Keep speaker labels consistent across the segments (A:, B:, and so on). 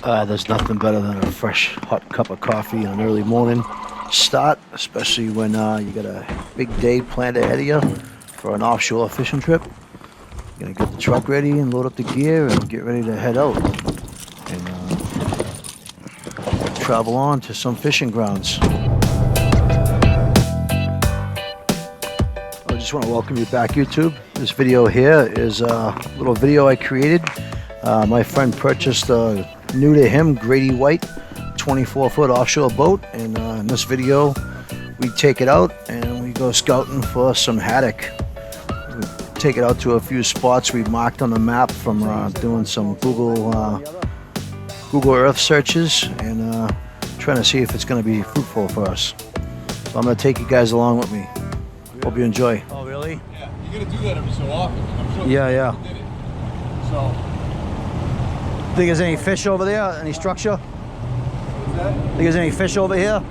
A: There's nothing better than a fresh hot cup of coffee in an early morning start, especially when you got a big day planned ahead of you for an offshore fishing trip. You're gonna get the truck ready and load up the gear and get ready to head out and travel on to some fishing grounds. I just want to welcome you back, YouTube. This video here is a little video I created. My friend purchased a new to him Grady White 24-foot offshore boat, and in this video we take it out and we go scouting for some haddock. We take it out to a few spots we marked on the map from doing some Google Earth searches and trying to see if it's going to be fruitful for us. So I'm going to take you guys along with me. Hope you enjoy. Oh, really?
B: Yeah, you got to do that every so often. I'm sure
A: yeah.
B: Did it. So,
A: Think there's any fish over there? Any structure?
B: what's that?
A: Think there's any fish over here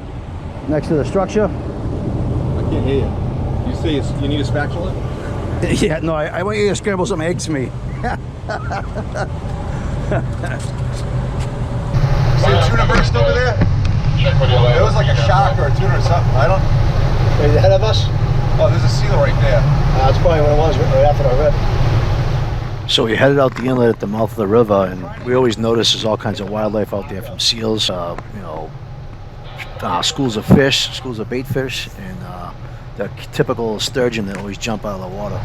A: next to the structure?
B: I can't hear you. You say you need a spatula?
A: Yeah, no, I want you to scramble some eggs for me.
B: See a tuna burst over there? It was like a shark or a tuna or something. I don't.
A: Right ahead of us?
B: Oh, there's a seal right there.
A: That's probably what it was right after I read. So we headed out the inlet at the mouth of the river, and we always notice there's all kinds of wildlife out there, from seals, schools of fish, schools of bait fish, and the typical sturgeon that always jump out of the water.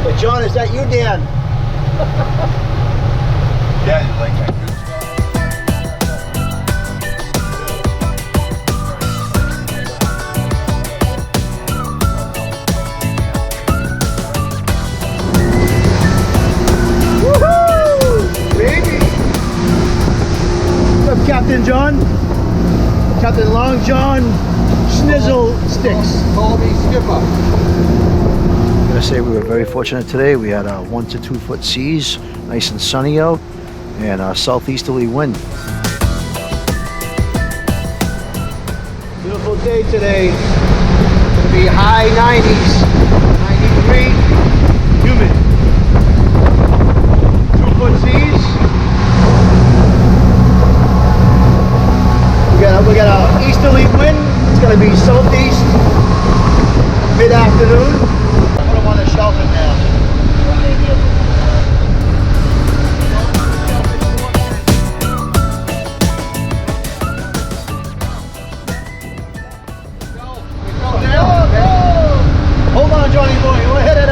A: But John, is that you, Dan?
B: Yeah, you like that.
A: Captain John, Captain Long John Snizzle Sticks.
B: Call me Skipper.
A: I'm gonna say we were very fortunate today. We had 1 to 2 foot seas, nice and sunny out, and a southeasterly wind. Beautiful day today. Gonna be high 90s, 90 degrees, humid. 2 foot seas. We got an easterly wind. It's going to be southeast mid-afternoon. Put them on the shelf in there. Hold on, Johnny boy. You want to hit it?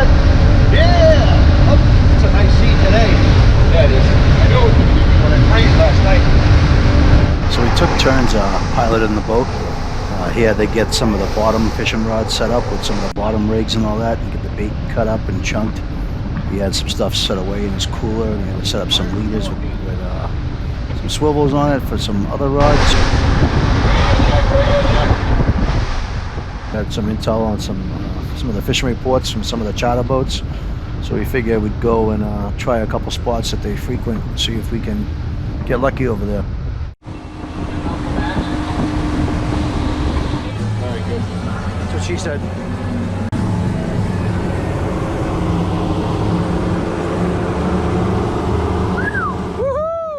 A: Yeah. Oh, it's a nice sea today.
B: Yeah, it is. I know it when it rained last night.
A: So we took turns piloting the boat. He had to get some of the bottom fishing rods set up with some of the bottom rigs and all that, and get the bait cut up and chunked. He had some stuff set away in his cooler, and he had to set up some leaders with some swivels on it for some other rods. Had some intel on some of the fishing reports from some of the charter boats. So we figured we'd go and try a couple spots that they frequent and see if we can get lucky over there. That's what she said.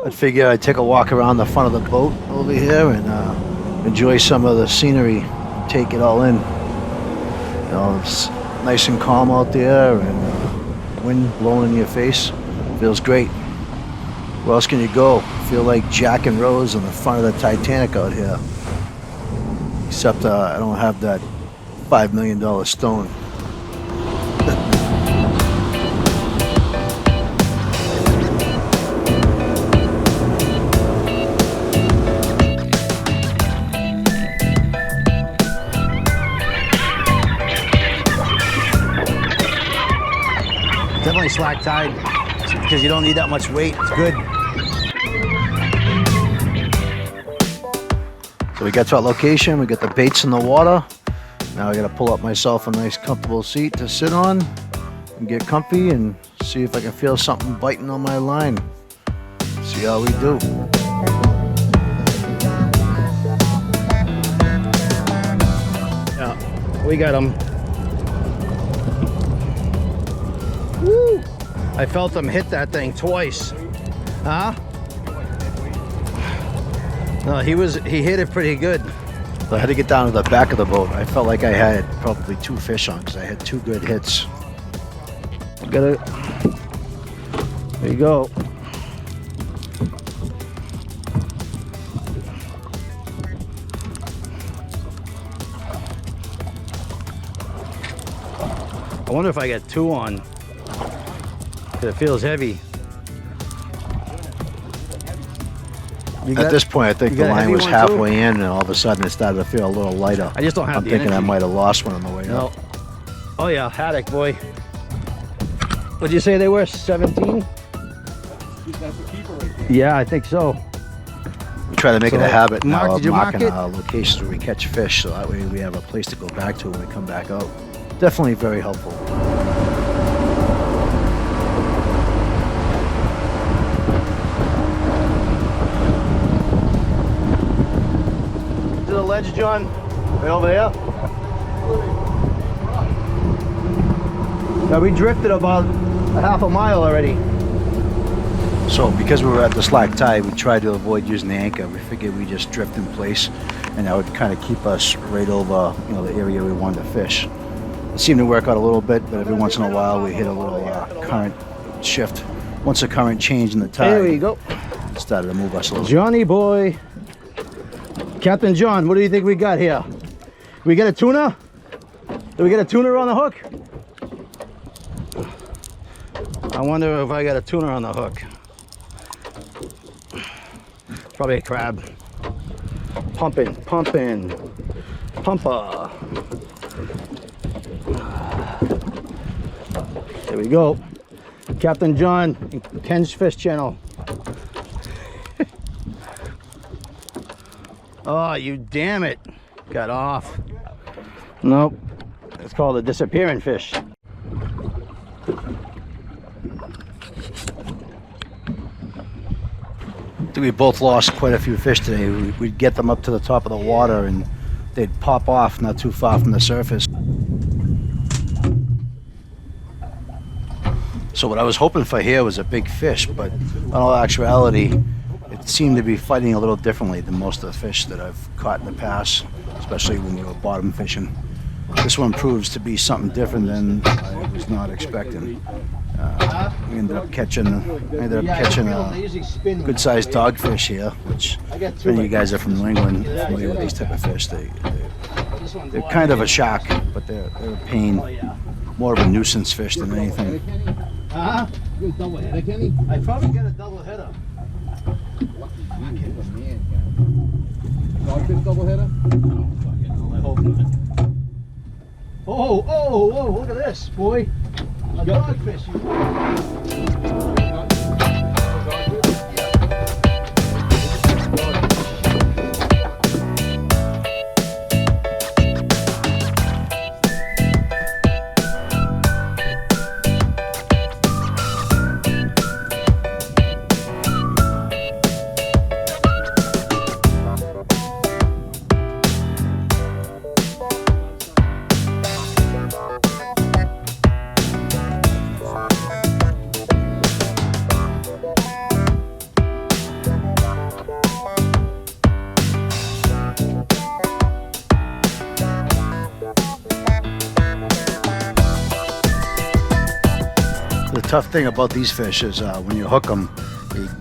A: I'd figure I'd take a walk around the front of the boat over here and enjoy some of the scenery, take it all in. You know, it's nice and calm out there, and wind blowing in your face. Feels great. Where else can you go? Feel like Jack and Rose on the front of the Titanic out here. Except I don't have that $5 million stone. Definitely slack tide, because you don't need that much weight. It's good. So we got to our location, we got the baits in the water. Now I gotta pull up myself a nice comfortable seat to sit on and get comfy and see if I can feel something biting on my line. See how we do. Yeah, we got them. Woo! I felt them hit that thing twice. Huh?
C: No, he hit it pretty good.
A: So I had to get down to the back of the boat. I felt like I had probably 2 fish on because I had 2 good hits.
C: There you go. I wonder if I get 2 on. 'Cause it feels heavy.
A: At this point, I think
C: you
A: the
C: got a
A: line
C: heavy
A: was
C: one,
A: halfway in, and all of a sudden it started to feel a little lighter.
C: I just don't have
A: I'm
C: the
A: thinking I
C: energy.
A: might have lost one on the way
C: No.
A: up.
C: Oh yeah, haddock boy. What'd you say they were? 17?
B: That's a keeper right there.
C: Yeah, I think so.
A: We try to make it a habit now
C: Did
A: of
C: you mark
A: marking
C: it?
A: locations where we catch fish, so that way we have a place to go back to when we come back out. Definitely very helpful.
C: To the ledge, John. Right over there. Yeah, we drifted about a half a mile already.
A: So because we were at the slack tide, we tried to avoid using the anchor. We figured we just drift in place, and that would kind of keep us right over, the area we wanted to fish. It seemed to work out a little bit, but every once in a while we hit a little current shift. Once the current changed in the tide,
C: There we go.
A: it started to move us a little.
C: Johnny boy. Captain John, what do you think we got here? We got a tuna? Do we get a tuna on the hook? I wonder if I got a tuna on the hook. Probably a crab. Pumping, pumping, pumper. There we go. Captain John, Ken's Fish Channel. Oh, you damn it. Got off. Nope. It's called a disappearing fish.
A: I think we both lost quite a few fish today. We'd get them up to the top of the water and they'd pop off not too far from the surface. So what I was hoping for here was a big fish, but in all actuality, it seemed to be fighting a little differently than most of the fish that I've caught in the past, especially when we were bottom fishing. This one proves to be something different than I was not expecting. We ended up catching a good-sized dogfish here, which many of you guys are from New England, familiar with these type of fish. They're kind of a shark, but they're a pain, more of a nuisance fish than anything.
B: You a double header, Kenny?
C: I probably got a double header.
B: Dogfish double header?
C: I hope not. Oh, look at this, boy. A dogfish.
A: The tough thing about these fish is when you hook them,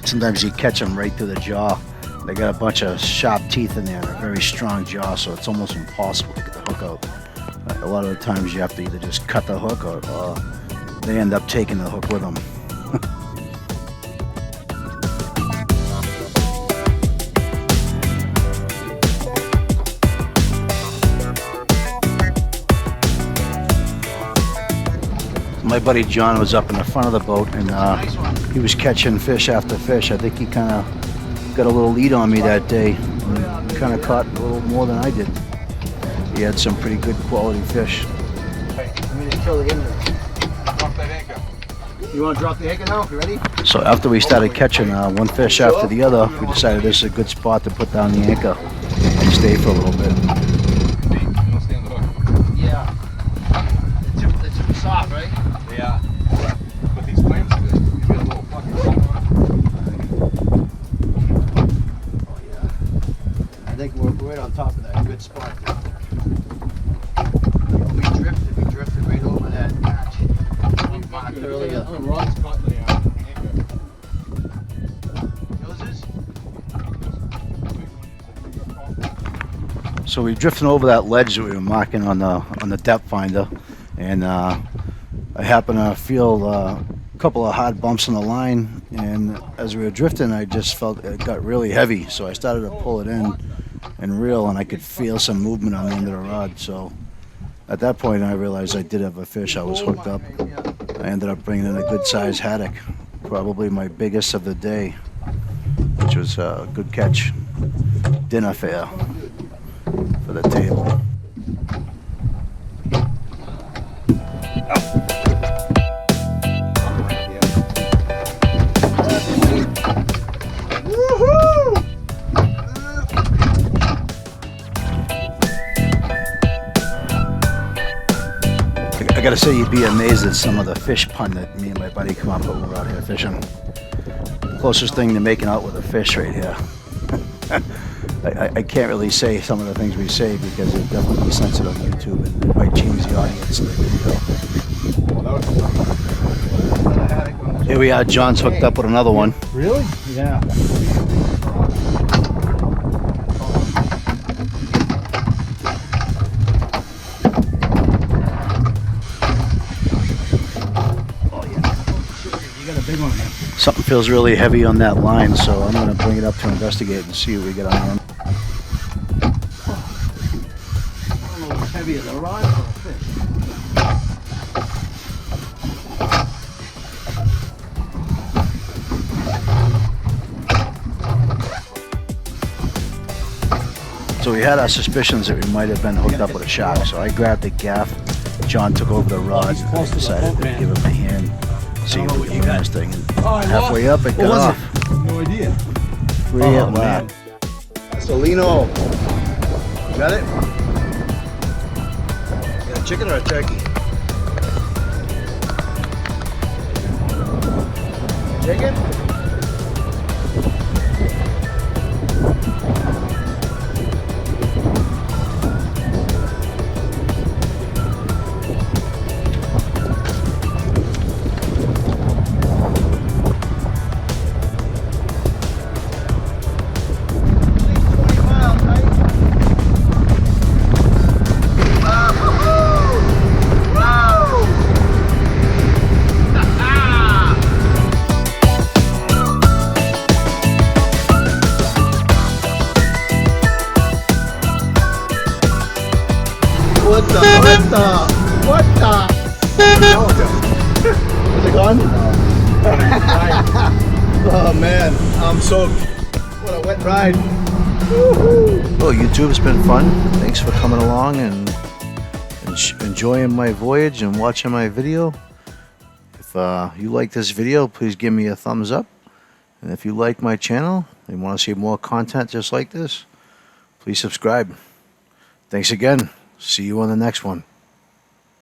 A: sometimes you catch them right through the jaw. They got a bunch of sharp teeth in there and a very strong jaw, so it's almost impossible to get the hook out. A lot of the times you have to either just cut the hook or they end up taking the hook with them. My buddy John was up in the front of the boat, and he was catching fish after fish. I think he kind of got a little lead on me that day. Kind of caught a little more than I did. He had some pretty good quality fish.
C: Hey, let me just kill the end.
B: Drop that anchor.
C: You want to drop the anchor now? You ready?
A: So after we started catching one fish after the other, we decided this is a good spot to put down the anchor and stay for a little bit.
B: Don't stay on the hook.
C: Yeah. It's too soft, right?
B: Yeah. But these clams, you get a little fucking something on it.
C: Oh, yeah.
A: we're right on top of that good spot. We drifted right over that patch we marked earlier. So we're drifting over that ledge that we were marking on the depth finder, and I happened to feel a couple of hard bumps on the line, and as we were drifting I just felt it got really heavy, so I started to pull it in and reel, and I could feel some movement on the end of the rod. So at that point I realized I did have a fish. I was hooked up. I ended up bringing in a good sized haddock, probably my biggest of the day, which was a good catch. Dinner fare for the table. I gotta say, you'd be amazed at some of the fish pun that me and my buddy come up with when we're out here fishing. Closest thing to making out with a fish right here. I can't really say some of the things we say because it definitely be censored on YouTube and it might change the audience of the video. Here we are, John's hooked up with another one.
C: Really? Yeah. Big one, man.
A: Something feels really heavy on that line, so I'm going to bring it up to investigate and see what we get on him.
C: I don't know what's heavier, the rod or the fish.
A: So we had our suspicions that we might have been hooked up with a shark, so I grabbed the gaff. John took over the rod, and I decided to give him a hand. See what we can this thing. Halfway up, it got off.
C: No idea.
A: Free at last.
B: Solino. Got it?
A: A chicken or a turkey?
B: Chicken? What the? Is it gone? Oh man, I'm soaked. What a wet ride.
A: Well, YouTube's been fun. Thanks for coming along and enjoying my voyage and watching my video. If you like this video, please give me a thumbs up. And if you like my channel and want to see more content just like this, please subscribe. Thanks again. See you on the next one.